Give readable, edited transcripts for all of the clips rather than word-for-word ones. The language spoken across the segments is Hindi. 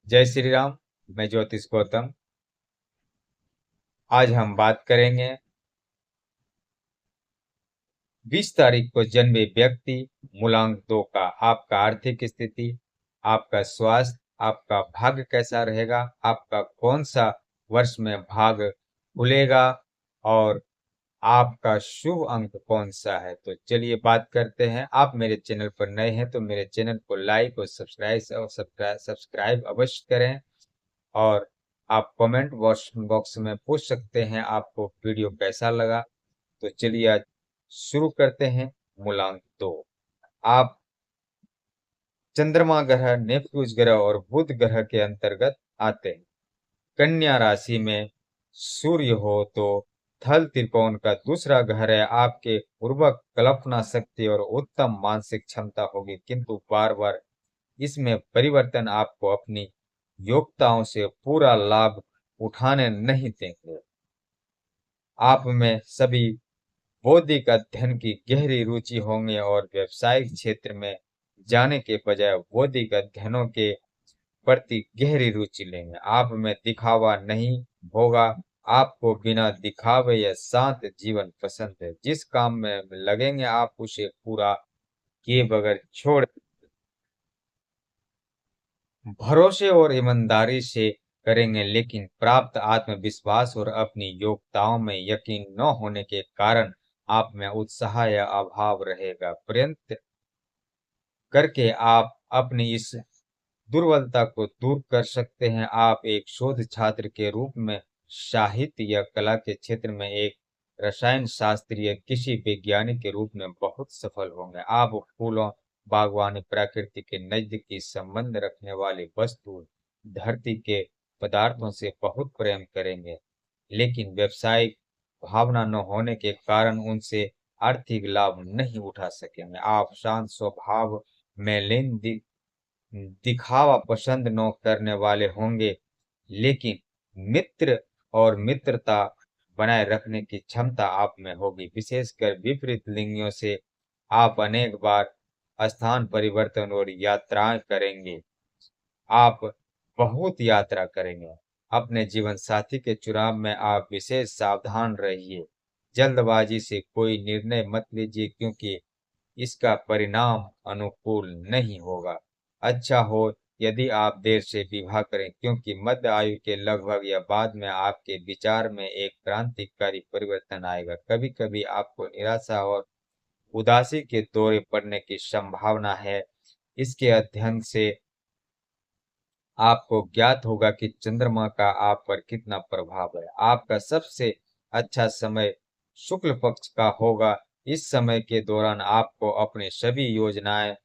जय श्री राम। मैं ज्योतिष गौतम। आज हम बात करेंगे 20 तारीख को जन्मे व्यक्ति मूलांक 2 का आपका आर्थिक स्थिति, आपका स्वास्थ्य, आपका भाग्य कैसा रहेगा, आपका कौन सा वर्ष में भाग खुलेगा और आपका शुभ अंक कौन सा है। तो चलिए बात करते हैं। आप मेरे चैनल पर नए हैं तो मेरे चैनल को लाइक और सब्सक्राइब अवश्य करें और आप कमेंट बॉक्स में पूछ सकते हैं आपको वीडियो कैसा लगा। तो चलिए आज शुरू करते हैं। मूलांक 2। आप चंद्रमा ग्रह, नेपच्यून ग्रह और बुध ग्रह के अंतर्गत आते हैं। कन्या राशि में सूर्य हो तो थल त्रिकोण का दूसरा घर है। आपके उर्वरक कल्पना शक्ति और उत्तम मानसिक क्षमता होगी, किंतु बार बार इसमें परिवर्तन आपको अपनी योग्यताओं से पूरा लाभ उठाने नहीं देंगे। आप में सभी बौद्धिक अध्ययन की गहरी रुचि होंगे और व्यवसायिक क्षेत्र में जाने के बजाय बौद्धिक अध्ययनों के प्रति गहरी रुचि लेंगे। आप में दिखावा नहीं होगा। आपको बिना दिखावे या शांत जीवन पसंद है। जिस काम में लगेंगे आप उसे पूरा किए बगैर छोड़ भरोसे और ईमानदारी से करेंगे, लेकिन प्राप्त आत्मविश्वास और अपनी योग्यताओं में यकीन न होने के कारण आप में उत्साह या अभाव रहेगा। प्रयत्न करके आप अपनी इस दुर्बलता को दूर कर सकते हैं। आप एक शोध छात्र के रूप में साहित्य या कला के क्षेत्र में एक रसायन शास्त्री या किसी वैज्ञानिक के रूप में बहुत सफल होंगे। आप फूलों, बागवानी, प्रकृति के नजदीकी संबंध रखने वाली वस्तु, धरती के पदार्थों से बहुत प्रेम करेंगे, लेकिन व्यावसायिक भावना न होने के कारण उनसे आर्थिक लाभ नहीं उठा सकेंगे। आप शांत स्वभाव में दिखावा पसंद न करने वाले होंगे, लेकिन मित्र और मित्रता बनाए रखने की क्षमता आप में होगी। विशेषकर विपरीत लिंगियों से आप अनेक बार स्थान परिवर्तन और यात्राएं करेंगे। आप बहुत यात्रा करेंगे। अपने जीवन साथी के चुनाव में आप विशेष सावधान रहिए। जल्दबाजी से कोई निर्णय मत लीजिए, क्योंकि इसका परिणाम अनुकूल नहीं होगा। अच्छा हो यदि आप देर से विवाह करें, क्योंकि मध्य आयु के लगभग या बाद में आपके विचार में एक क्रांतिकारी परिवर्तन आएगा। कभी कभी आपको निराशा और उदासी के दौरे पड़ने की संभावना है। इसके अध्ययन से आपको ज्ञात होगा कि चंद्रमा का आप पर कितना प्रभाव है। आपका सबसे अच्छा समय शुक्ल पक्ष का होगा। इस समय के दौरान आपको अपनी सभी योजनाएं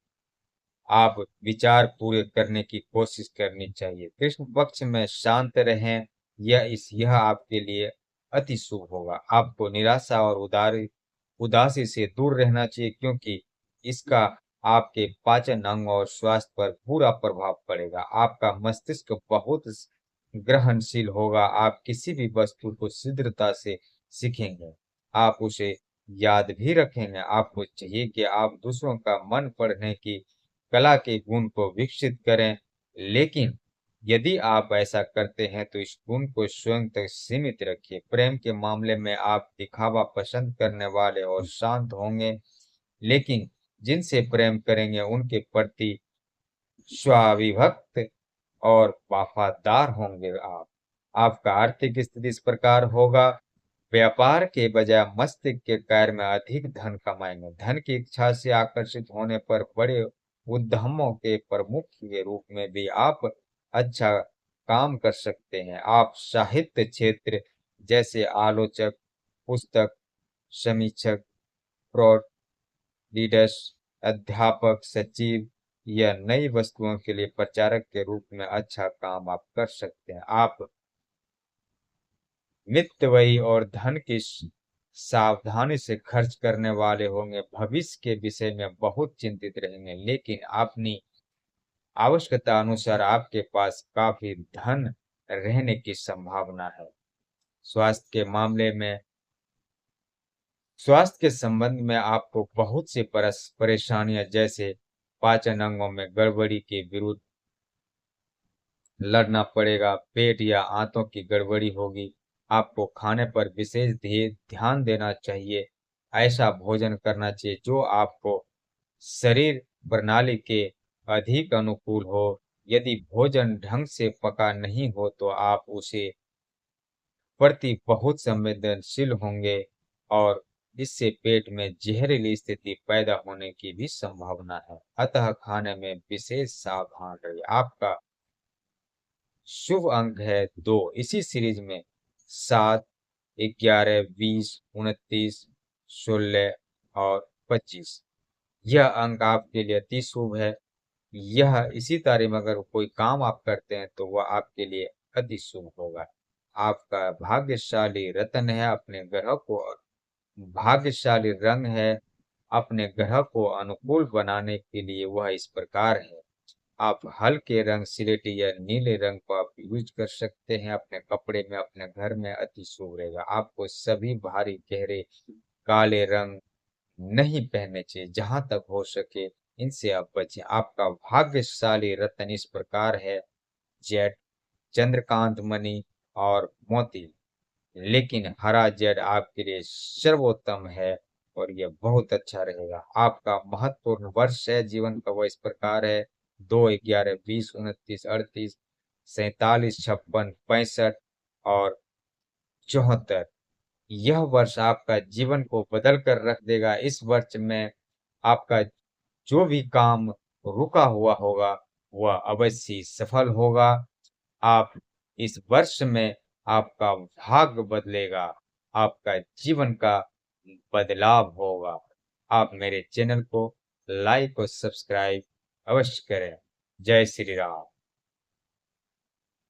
आप विचार पूरे करने की कोशिश करनी चाहिए। कृष्ण पक्ष में शांत रहें। यह आपके लिए अति शुभ होगा। आपको निराशा और उदासी से दूर रहना चाहिए, क्योंकि इसका आपके पाचन अंग और स्वास्थ्य पर बुरा प्रभाव पड़ेगा। आपका मस्तिष्क बहुत ग्रहणशील होगा। आप किसी भी वस्तु को शीघ्रता से सीखेंगे, आप उसे याद भी रखेंगे। आपको चाहिए कि आप दूसरों का मन पढ़ने की कला के गुण को विकसित करें, लेकिन यदि आप ऐसा करते हैं तो इस गुण को स्वयं तक सीमित रखिए। प्रेम के मामले में आप दिखावा पसंद करने वाले और शांत होंगे, लेकिन जिनसे प्रेम करेंगे उनके प्रति स्वाभिभक्त और वफादार होंगे। आपका आर्थिक स्थिति इस प्रकार होगा। व्यापार के बजाय मस्तिष्क के कार्य में अधिक धन कमाएंगे। धन की इच्छा से आकर्षित होने पर बड़े उद्यमों के प्रमुख के रूप में भी आप अच्छा काम कर सकते हैं। आप साहित्य क्षेत्र जैसे आलोचक, पुस्तक समीक्षक, लीडर्स, अध्यापक, सचिव या नई वस्तुओं के लिए प्रचारक के रूप में अच्छा काम आप कर सकते हैं। आप मितव्ययी और धन की सावधानी से खर्च करने वाले होंगे। भविष्य के विषय में बहुत चिंतित रहेंगे, लेकिन अपनी आवश्यकता अनुसार आपके पास काफी धन रहने की संभावना है। स्वास्थ्य के मामले में स्वास्थ्य के संबंध में आपको बहुत सी परेशानियां जैसे पाचन अंगों में गड़बड़ी के विरुद्ध लड़ना पड़ेगा, पेट या आंतों की गड़बड़ी होगी। आपको खाने पर विशेष ध्यान देना चाहिए। ऐसा भोजन करना चाहिए जो आपको शरीर प्रणाली के अधिक अनुकूल हो। यदि भोजन ढंग से पका नहीं हो तो आप उसे प्रति बहुत संवेदनशील होंगे और इससे पेट में जहरीली स्थिति पैदा होने की भी संभावना है। अतः खाने में विशेष सावधान रहिए। आपका शुभ अंक है 2। इसी सीरीज में 7, 11, 20, 29, 16 और 25 यह अंक आपके लिए अति शुभ है। यह इसी तारीख में अगर कोई काम आप करते हैं तो वह आपके लिए अति शुभ होगा। आपका भाग्यशाली रत्न है अपने ग्रह को, भाग्यशाली रंग है अपने ग्रह को अनुकूल बनाने के लिए वह इस प्रकार है। आप हल्के रंग सिलेटी या नीले रंग को आप यूज कर सकते हैं अपने कपड़े में, अपने घर में अति शुभ रहेगा। आपको सभी भारी गहरे काले रंग नहीं पहनने चाहिए, जहां तक हो सके इनसे आप बचें। आपका भाग्यशाली रत्न इस प्रकार है जेड, चंद्रकांत मणि और मोती। लेकिन हरा जेड आपके लिए सर्वोत्तम है और यह बहुत अच्छा रहेगा। आपका महत्वपूर्ण वर्ष है जीवन का, वह इस प्रकार है 2, 11, 20, 29, 38, 47, 56, 65 और 74। यह वर्ष आपका जीवन को बदल कर रख देगा। इस वर्ष में आपका जो भी काम रुका हुआ होगा वह अवश्य ही सफल होगा। आप इस वर्ष में आपका भाग्य बदलेगा, आपका जीवन का बदलाव होगा। आप मेरे चैनल को लाइक और सब्सक्राइब अवश्य करें। जय श्री राम।